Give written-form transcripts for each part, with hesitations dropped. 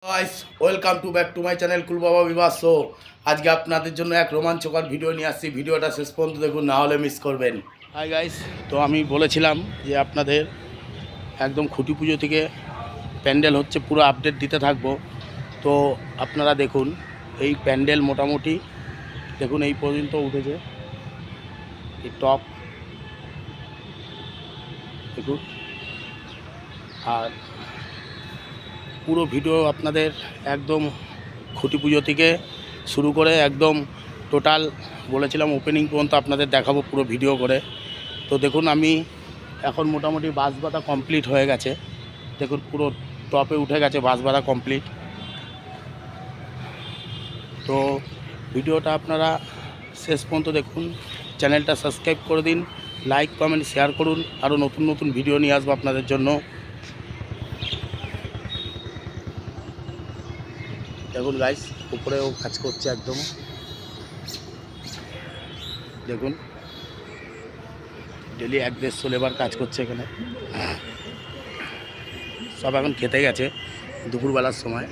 Guys welcome to back to my channel cool Baba বিবাহ show. আজকে আপনাদের জন্য এক রোমাঞ্চকর ভিডিও নিয়ে আসছি। ভিডিওটা শেষ পর্যন্ত দেখুন, না হলে মিস করবেন। হাই গাইস, তো আমি বলেছিলাম যে আপনাদের একদম খুঁটি পুজো থেকে প্যান্ডেল হচ্ছে পুরো আপডেট দিতে থাকবো। তো আপনারা দেখুন, এই প্যান্ডেল মোটামুটি দেখুন এই পর্যন্ত উঠেছে, এই টপ দেখুন। আর পুরো ভিডিও আপনাদের একদম খুঁটি পুজো থেকে শুরু করে একদম টোটাল বলেছিলাম ওপেনিং পর্যন্ত আপনাদের দেখাবো পুরো ভিডিও করে। তো দেখুন, আমি এখন মোটামুটি বাঁশ বাঁধা কমপ্লিট হয়ে গেছে। দেখুন পুরো টপে উঠে গেছে, বাঁশ বাঁধা কমপ্লিট। তো ভিডিওটা আপনারা শেষ পর্যন্ত দেখুন, চ্যানেলটা সাবস্ক্রাইব করে দিন, লাইক কমেন্ট শেয়ার করুন। আরও নতুন নতুন ভিডিও নিয়ে আসবো আপনাদের জন্য। দেখুন গাইস, উপরেও কাজ করছে একদম দেখুন, ডেলি 1-150 লেবার কাজ করছে এখানে। সব এখন খেতে গেছে দুপুরবেলার সময়।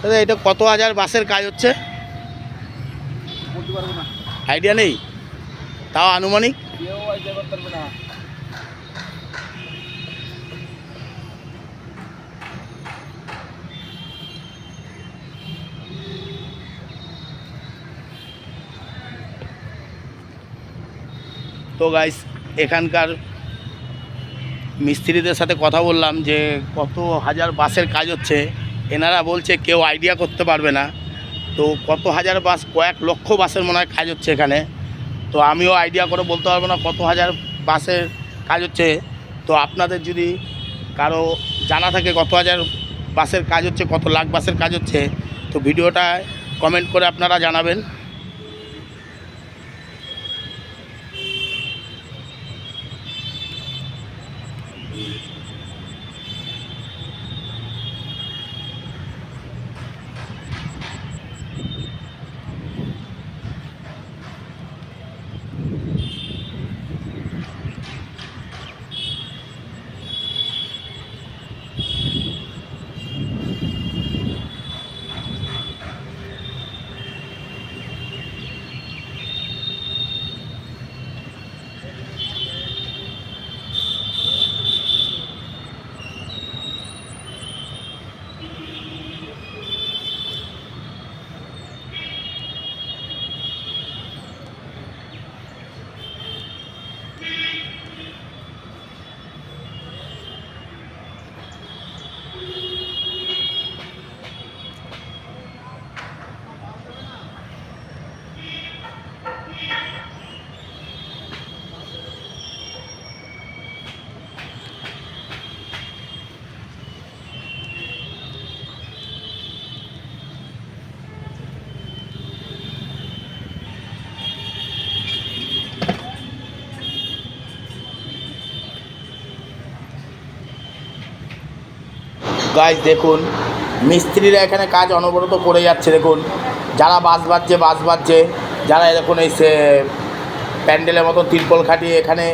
দাদা, এটা কত হাজার বাসের কাজ হচ্ছে আইডিয়া নেই, তাও আনুমানিক? তো গাইস, এখানকার মিস্ত্রিদের সাথে কথা বললাম যে কত হাজার বাসের কাজ হচ্ছে। এনারা বলছে কেউ আইডিয়া করতে পারবে না। তো কত হাজার বাস, কয়েক লক্ষ বাসের মনে হয় কাজ হচ্ছে এখানে। তো আমিও আইডিয়া করে বলতে পারবো না কত হাজার বাসের কাজ হচ্ছে। তো আপনাদের যদি কারো জানা থাকে কত হাজার বাসের কাজ হচ্ছে, কত লাখ বাসের কাজ হচ্ছে, তো ভিডিওটা কমেন্ট করে আপনারা জানাবেন। গাইজ দেখুন মিস্ত্রিরা এখানে কাজ অনবরত করে যাচ্ছে। দেখুন যারা বাস বাজছে, যারা দেখুন এই প্যান্ডেলের মতো তিরপল খাটিয়ে এখানে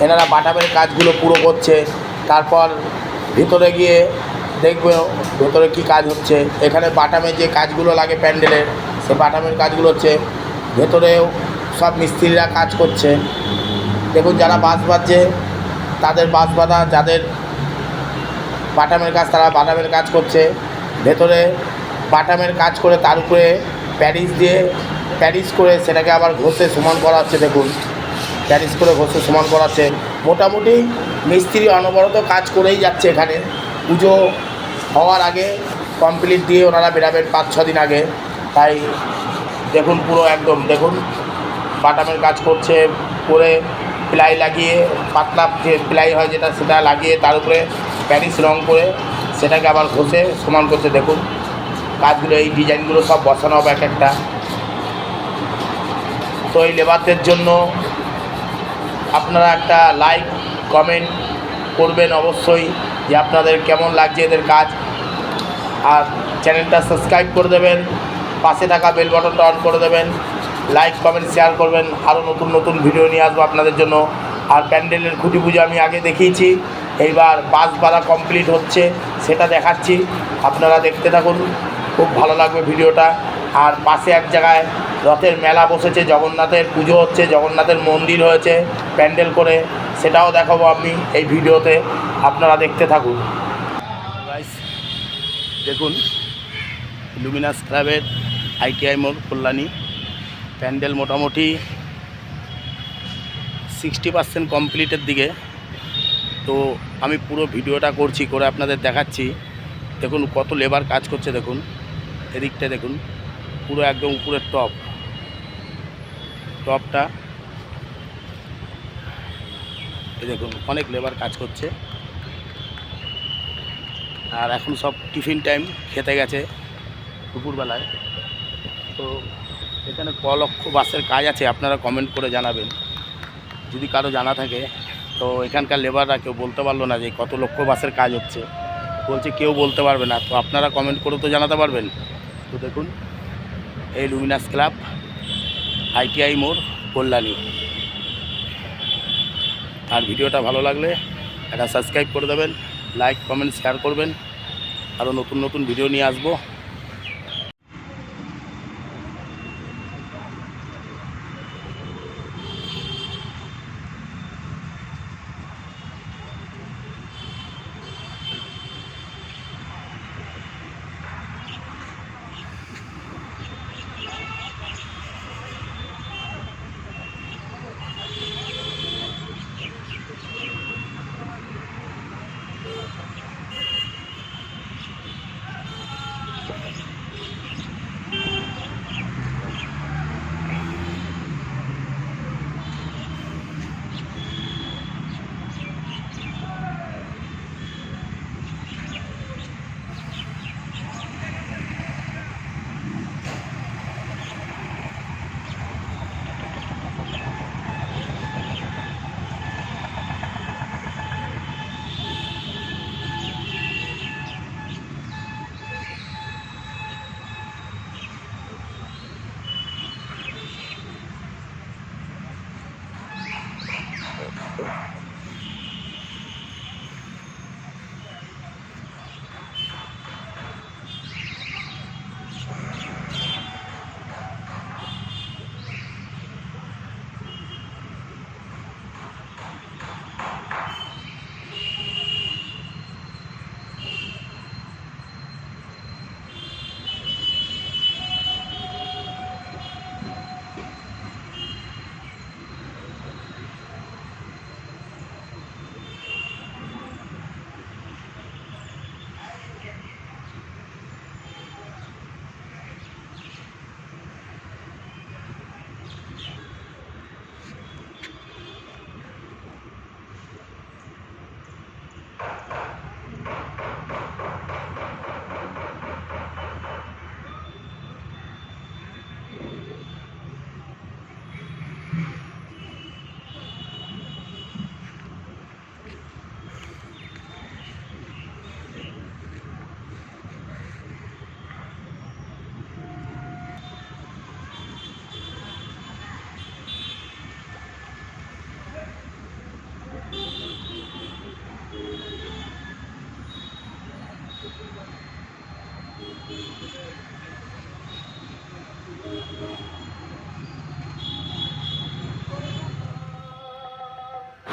এনারা বাটামের কাজগুলো পুরো করছে। তারপর ভিতরে গিয়ে দেখবে ভেতরে কী কাজ হচ্ছে। এখানে বাটামের যে কাজগুলো লাগে প্যান্ডেলের, সে বাটামের কাজগুলো হচ্ছে। ভেতরেও সব মিস্ত্রিরা কাজ করছে। দেখুন যারা বাস বাজছে তাদের বাস বাঁধা, যাদের বাটামের কাজ তারা বাটামের কাজ করছে। ভেতরে বাটামের কাজ করে তার উপরে প্যারিস করে সেটাকে আবার ঘষে সমান করা হচ্ছে। দেখুন প্যারিস করে ঘষে সমান করাচ্ছে। মোটামুটি মিস্ত্রি অনবরত কাজ করেই যাচ্ছে। এখানে পুজো হওয়ার আগে কমপ্লিট দিয়ে ওনারা বেরাবেন 5-6 দিন আগে। তাই দেখুন পুরো একদম দেখুন বাটামের কাজ করছে, করে প্লাই লাগিয়ে পাতলা যে প্লাই হয় যেটা সেটা লাগিয়ে তার উপরে প্যারিস রং করে সেটাকে আবার ঘষে সমান করছে। দেখুন কাজগুলো, এই ডিজাইনগুলো সব বসানো হবে এক একটা। তো এই লেবারদের জন্য আপনারা একটা লাইক কমেন্ট করবেন অবশ্যই, যে আপনাদের কেমন লাগছে এদের কাজ। আর চ্যানেলটা সাবস্ক্রাইব করে দেবেন, পাশে থাকা বেল বাটনটা অন করে দেবেন, লাইক কমেন্ট শেয়ার করবেন। আরও নতুন নতুন ভিডিও নিয়ে আসবো আপনাদের জন্য। আর প্যান্ডেলের খুঁটি পুজো আমি আগে দেখিয়েছি, এইবার বাস বাঁধা কমপ্লিট হচ্ছে সেটা দেখাচ্ছি। আপনারা দেখতে থাকুন, খুব ভালো লাগবে ভিডিওটা। আর পাশে এক জায়গায় রথের মেলা বসেছে, জগন্নাথের পুজো হচ্ছে, জগন্নাথের মন্দির হয়েছে প্যান্ডেল করে, সেটাও দেখাবো আমি এই ভিডিওতে, আপনারা দেখতে থাকুন। গাইস দেখুন লুমিনাস ক্লাবের ITI মোড় কল্যাণী প্যান্ডেল মোটামুটি 60% কমপ্লিটের দিকে। তো আমি পুরো ভিডিওটা করছি, করে আপনাদের দেখাচ্ছি। দেখুন কত লেবার কাজ করছে। দেখুন এদিকটা দেখুন পুরো একদম উপরের টপটা এই দেখুন অনেক লেবার কাজ করছে। আর এখন সব টিফিন টাইম, খেতে গেছে দুপুরবেলায়। তো এখানে ক লক্ষ বাসের কাজ আছে আপনারা কমেন্ট করে জানাবেন, যদি কারো জানা থাকে। তো এখানকার লেবাররা কেউ বলতে পারলো না যে কত লক্ষ বাসের কাজ হচ্ছে, বলছে কেউ বলতে পারবে না। তো আপনারা কমেন্ট করে তো জানাতে পারবেন। তো দেখুন এই লুমিনাস ক্লাব ITI মোড় কল্যাণী। আর ভিডিওটা ভালো লাগলে একটা সাবস্ক্রাইব করে দেবেন, লাইক কমেন্ট শেয়ার করবেন। আরও নতুন নতুন ভিডিও নিয়ে আসবো।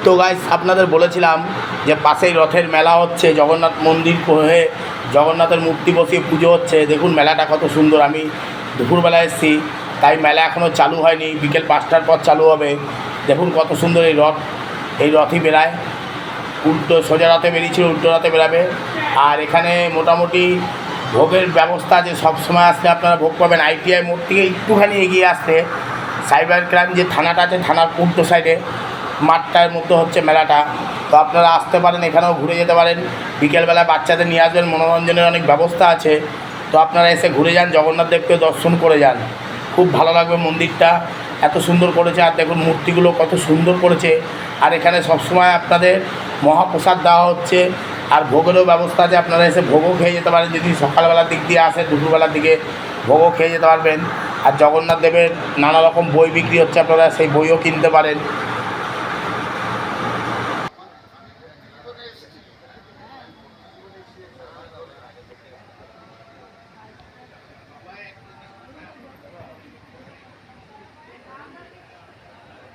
তো গাইস আপনাদের বলেছিলাম যে পাশেই রথের মেলা হচ্ছে, জগন্নাথ মন্দির হয়ে জগন্নাথের মূর্তি বসিয়ে পুজো হচ্ছে। দেখুন মেলাটা কত সুন্দর। আমি দুপুরবেলা এসেছি, তাই মেলা এখনও চালু হয়নি, বিকেল 5টার পর চালু হবে। দেখুন কত সুন্দর এই রথ, এই রথই বেরায়। উল্টো সোজা রথে বেরিয়েছিল, উল্টো রথে বেরাবে। আর এখানে মোটামুটি ভোগের ব্যবস্থা আছে, সবসময় আসলে আপনারা ভোগ পাবেন। ITI মোড় থেকে একটুখানি এগিয়ে আসলে সাইবার ক্রাইম যে থানাটা আছে, থানার উল্টো সাইডে মাঠটার মধ্যে হচ্ছে মেলাটা। তো আপনারা আসতে পারেন, এখানেও ঘুরে যেতে পারেন। বিকেলবেলা বাচ্চাদের নিয়ে আসবেন, মনোরঞ্জনের অনেক ব্যবস্থা আছে। তো আপনারা এসে ঘুরে যান, জগন্নাথ দেবকে দর্শন করে যান, খুব ভালো লাগবে। মন্দিরটা এত সুন্দর করেছে, আর দেখুন মূর্তিগুলো কত সুন্দর করেছে। আর এখানে সবসময় আপনাদের মহাপ্রসাদ দেওয়া হচ্ছে, আর ভোগেরও ব্যবস্থা আছে। আপনারা এসে ভোগও খেয়ে যেতে পারেন, যদি সকালবেলার দিক দিয়ে আসে, দুপুরবেলার দিকে ভোগও খেয়ে যেতে পারবেন। আর জগন্নাথ দেবের নানা রকম বই বিক্রি হচ্ছে, আপনারা সেই বইও কিনতে পারেন।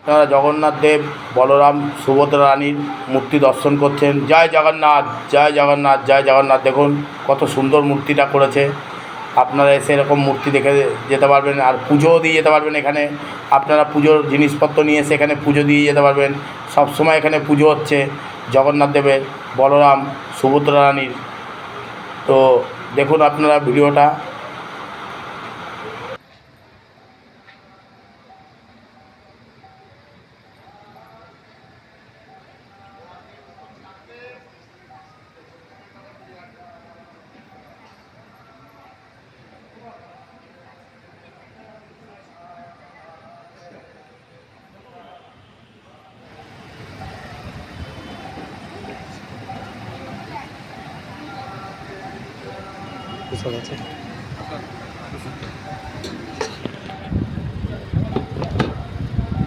আপনারা জগন্নাথ দেব, বলরাম, সুভদ্রা রানীর মূর্তি দর্শন করছেন। জয় জগন্নাথ, জয় জগন্নাথ, জয় জগন্নাথ। দেখুন কত সুন্দর মূর্তিটা করেছে। আপনারা এসে এরকম মূর্তি দেখে যেতে পারবেন, আর পুজোও দিয়ে যেতে পারবেন। এখানে আপনারা পুজোর জিনিসপত্র নিয়ে এসে এখানে পুজো দিয়ে যেতে পারবেন। সবসময় এখানে পুজো হচ্ছে জগন্নাথ দেবের, বলরাম, সুভদ্রা রানীর। তো দেখুন আপনারা ভিডিওটা।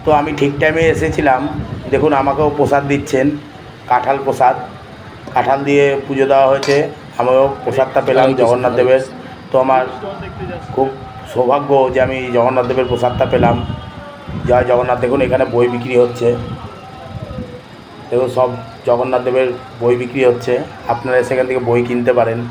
তো আমি ঠিক টাইমে এসেছিলাম। দেখুন আমাকেও প্রসাদ দিচ্ছেন, কাঁঠাল প্রসাদ। কাঁঠাল দিয়ে পুজো দেওয়া হয়েছে, আমিও প্রসাদটা পেলাম জগন্নাথ দেবের। তো আমার খুব সৌভাগ্য যে আমি জগন্নাথ দেবের প্রসাদটা পেলাম। জয় জগন্নাথ। দেখুন এখানে বই বিক্রি হচ্ছে, দেখুন সব জগন্নাথ দেবের বই বিক্রি হচ্ছে। আপনারা সেখান থেকে বই কিনতে পারেন।